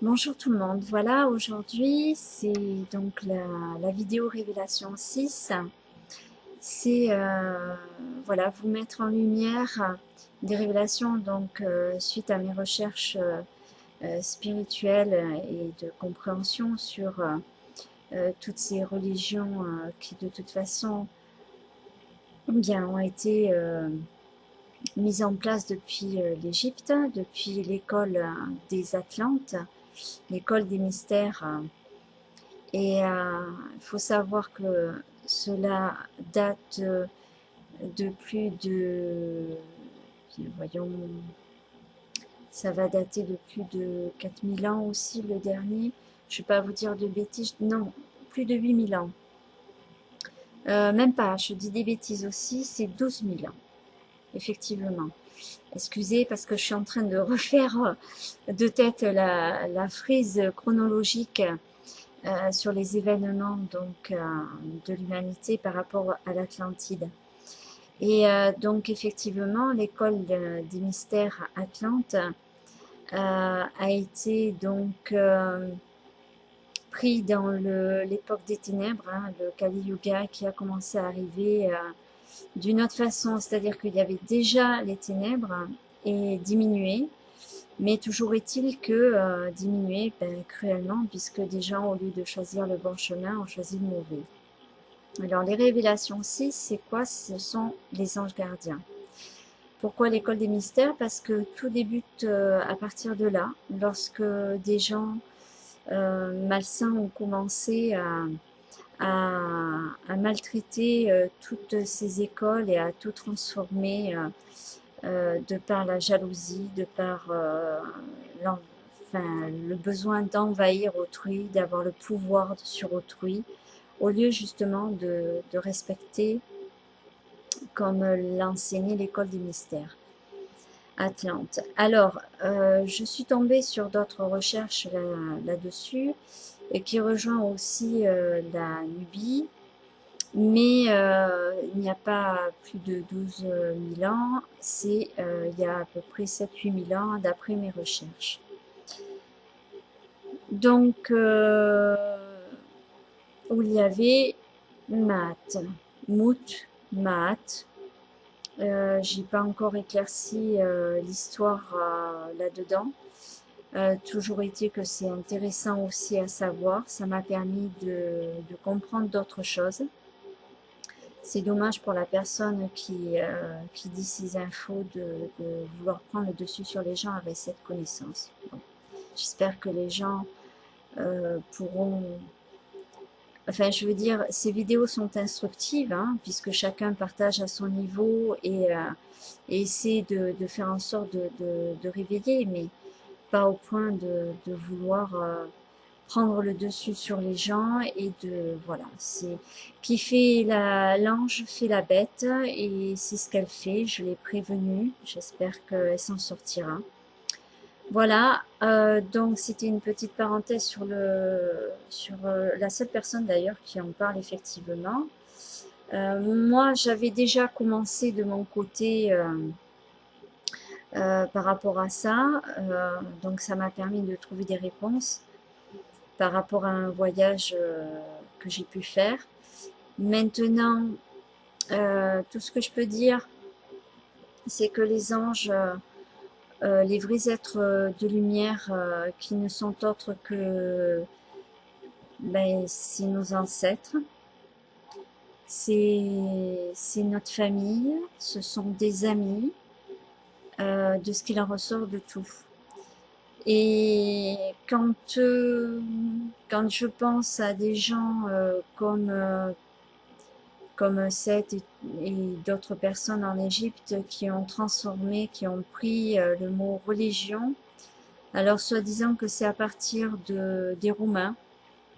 Bonjour tout le monde, voilà aujourd'hui c'est donc la vidéo révélation 6, c'est voilà, vous mettre en lumière des révélations donc suite à mes recherches spirituelles et de compréhension sur toutes ces religions qui de toute façon bien, ont été mises en place depuis l'Égypte, depuis l'école des Atlantes, l'école des mystères. Et il faut savoir que cela date de plus de, voyons, ça va dater de plus de 4000 ans aussi, le dernier. Je ne vais pas vous dire de bêtises, non, plus de 8000 ans. Même pas, je dis des bêtises aussi, c'est 12 000 ans, effectivement. Excusez, parce que je suis en train de refaire de tête la frise chronologique sur les événements donc, de l'humanité par rapport à l'Atlantide. Et donc effectivement, l'école des mystères Atlante a été donc pris dans l'époque des ténèbres, hein, le Kali Yuga qui a commencé à arriver d'une autre façon, c'est-à-dire qu'il y avait déjà les ténèbres et diminué, mais toujours est-il que diminué cruellement, puisque des gens, au lieu de choisir le bon chemin, ont choisi le mauvais. Alors, les révélations 6, c'est quoi? Ce sont les anges gardiens. Pourquoi l'école des mystères? Parce que tout débute à partir de là, lorsque des gens malsains ont commencé à maltraiter toutes ces écoles et à tout transformer de par la jalousie, de par enfin, le besoin d'envahir autrui, d'avoir le pouvoir sur autrui, au lieu justement de respecter comme l'enseignait l'école des mystères, Atlante. Alors, je suis tombée sur d'autres recherches là-dessus, et qui rejoint aussi la Nubie, mais il n'y a pas plus de 12 000 ans, c'est il y a à peu près 7-8 000 ans d'après mes recherches. Donc, où il y avait Maat, Mout, Maat. J'ai pas encore éclairci l'histoire là-dedans. Toujours été que c'est intéressant aussi à savoir. Ça m'a permis de comprendre d'autres choses. C'est dommage pour la personne qui dit ces infos de vouloir prendre le dessus sur les gens avec cette connaissance. Bon. J'espère que les gens pourront... Enfin, je veux dire, ces vidéos sont instructives, hein, puisque chacun partage à son niveau et essaie de faire en sorte de réveiller, mais pas au point de vouloir prendre le dessus sur les gens et de voilà, c'est qui fait l'ange fait la bête et c'est ce qu'elle fait. Je l'ai prévenue, j'espère qu'elle s'en sortira. Voilà, donc c'était une petite parenthèse sur la seule personne d'ailleurs qui en parle effectivement. Moi, j'avais déjà commencé de mon côté par rapport à ça, donc ça m'a permis de trouver des réponses par rapport à un voyage que j'ai pu faire. Maintenant, tout ce que je peux dire, c'est que les anges, les vrais êtres de lumière qui ne sont autres que c'est nos ancêtres, c'est notre famille, ce sont des amis, de ce qu'il en ressort de tout. Et quand je pense à des gens comme Seth et d'autres personnes en Égypte qui ont transformé, qui ont pris le mot religion, alors soi-disant que c'est à partir des Romains,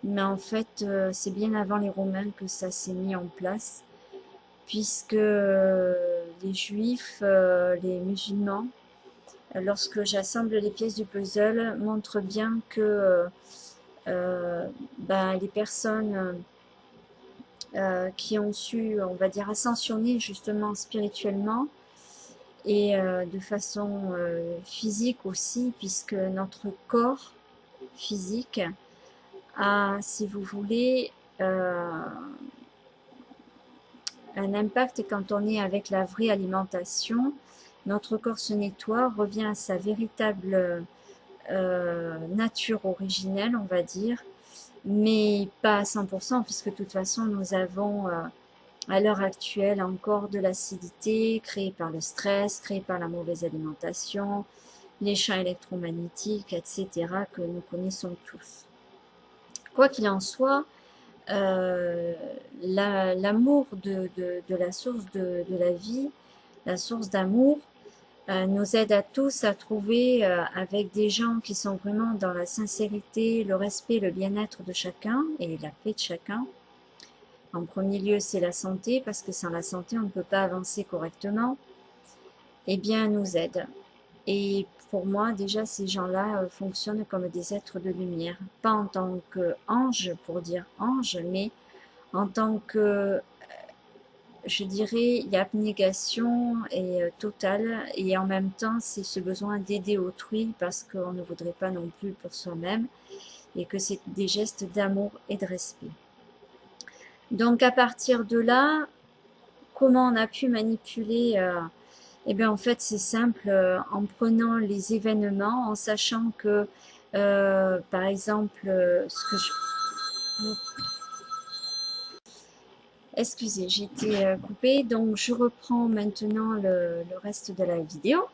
mais en fait c'est bien avant les Romains que ça s'est mis en place, puisque les Juifs, les musulmans, lorsque j'assemble les pièces du puzzle, montrent bien que les personnes qui ont su, on va dire, ascensionner justement spirituellement et de façon physique aussi, puisque notre corps physique a, si vous voulez, un impact quand on est avec la vraie alimentation. Notre corps se nettoie, revient à sa véritable nature originelle, on va dire, mais pas à 100%, puisque de toute façon, nous avons à l'heure actuelle encore de l'acidité créée par le stress, créée par la mauvaise alimentation, les champs électromagnétiques, etc., que nous connaissons tous. Quoi qu'il en soit, l'amour de la source de la vie, la source d'amour, nous aide à tous à trouver avec des gens qui sont vraiment dans la sincérité, le respect, le bien-être de chacun et la paix de chacun. En premier lieu, c'est la santé, parce que sans la santé, on ne peut pas avancer correctement. Eh bien, nous aide. Et pour moi, déjà, ces gens-là fonctionnent comme des êtres de lumière. Pas en tant qu'ange, pour dire ange, mais en tant que, je dirais, l'abnégation est totale. Et en même temps, c'est ce besoin d'aider autrui, parce qu'on ne voudrait pas non plus pour soi-même. Et que c'est des gestes d'amour et de respect. Donc, à partir de là, comment on a pu manipuler eh bien, en fait, c'est simple, en prenant les événements, en sachant que, par exemple, ce que je... Excusez, j'ai été coupée, donc je reprends maintenant le reste de la vidéo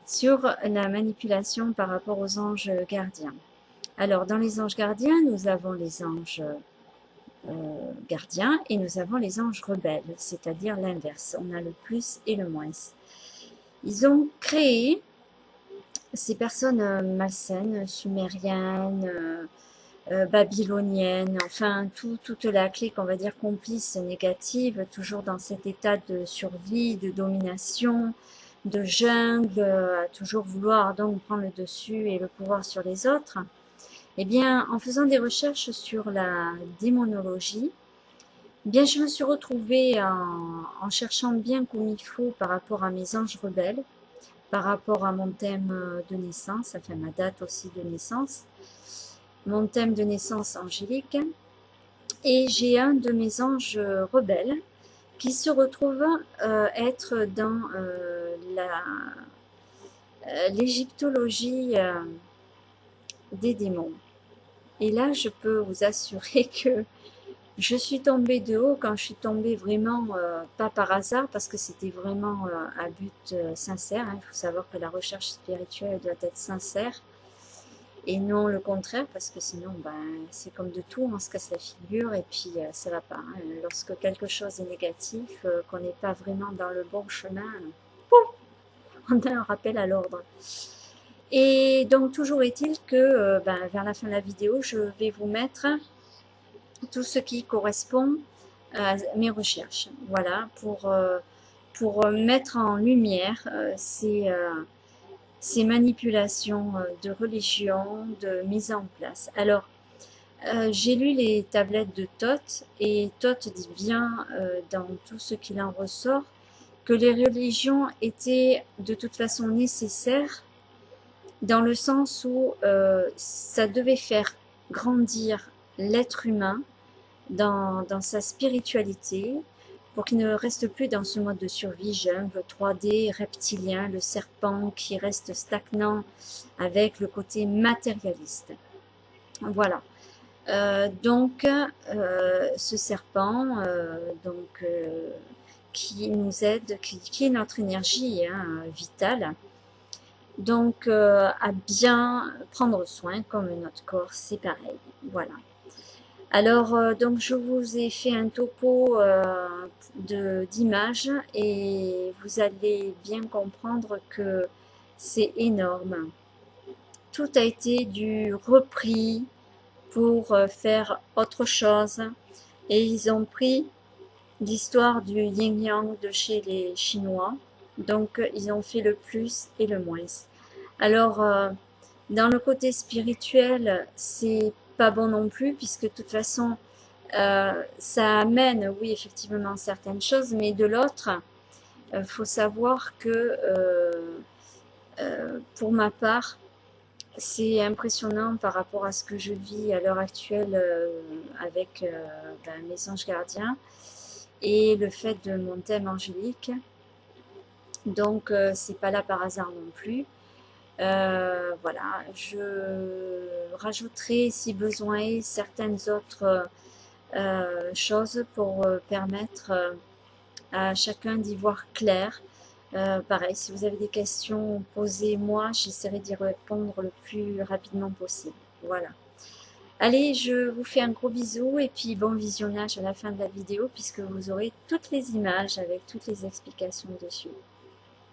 sur la manipulation par rapport aux anges gardiens. Alors, dans les anges gardiens, nous avons les anges gardiens et nous avons les anges rebelles, c'est-à-dire l'inverse. On a le plus et le moins. Ils ont créé ces personnes malsaines, sumériennes, babyloniennes, enfin toute la clique, on va dire complice, négative, toujours dans cet état de survie, de domination, de jungle, à toujours vouloir donc prendre le dessus et le pouvoir sur les autres. Eh bien, en faisant des recherches sur la démonologie, eh bien, je me suis retrouvée en cherchant bien comme il faut par rapport à mes anges rebelles, par rapport à mon thème de naissance, enfin ma date aussi de naissance, mon thème de naissance angélique, et j'ai un de mes anges rebelles qui se retrouve être dans l'égyptologie des démons. Et là, je peux vous assurer que je suis tombée de haut quand je suis tombée vraiment, pas par hasard, parce que c'était vraiment à but sincère. Hein. Il faut savoir que la recherche spirituelle doit être sincère et non le contraire, parce que sinon, ben, c'est comme de tout, on se casse la figure et puis ça va pas. Hein. Lorsque quelque chose est négatif, qu'on n'est pas vraiment dans le bon chemin, pouf, on a un rappel à l'ordre. Et donc, toujours est-il que ben, vers la fin de la vidéo, je vais vous mettre tout ce qui correspond à mes recherches. Voilà, pour mettre en lumière ces manipulations de religion, de mise en place. Alors, j'ai lu les tablettes de Thoth, et Thoth dit bien dans tout ce qu'il en ressort que les religions étaient de toute façon nécessaires, dans le sens où ça devait faire grandir l'être humain dans sa spiritualité, pour qu'il ne reste plus dans ce mode de survie jungle 3D, reptilien, le serpent qui reste stagnant avec le côté matérialiste. Voilà. Donc, ce serpent qui nous aide, qui est notre énergie hein, vitale, donc à bien prendre soin, comme notre corps, c'est pareil. Voilà. Alors, donc je vous ai fait un topo d'images et vous allez bien comprendre que c'est énorme. Tout a été du repris pour faire autre chose, et ils ont pris l'histoire du yin-yang de chez les Chinois, donc ils ont fait le plus et le moins. Alors, dans le côté spirituel, c'est pas bon non plus, puisque de toute façon, ça amène, oui, effectivement, certaines choses, mais de l'autre, faut savoir que, pour ma part, c'est impressionnant par rapport à ce que je vis à l'heure actuelle avec mes anges gardiens et le fait de mon thème angélique. Donc, c'est pas là par hasard non plus. Voilà, je rajouterai si besoin est certaines autres choses pour permettre à chacun d'y voir clair. Pareil, si vous avez des questions, posez-moi, j'essaierai d'y répondre le plus rapidement possible. Voilà. Allez, je vous fais un gros bisou et puis bon visionnage à la fin de la vidéo puisque vous aurez toutes les images avec toutes les explications dessus.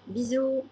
Bisous!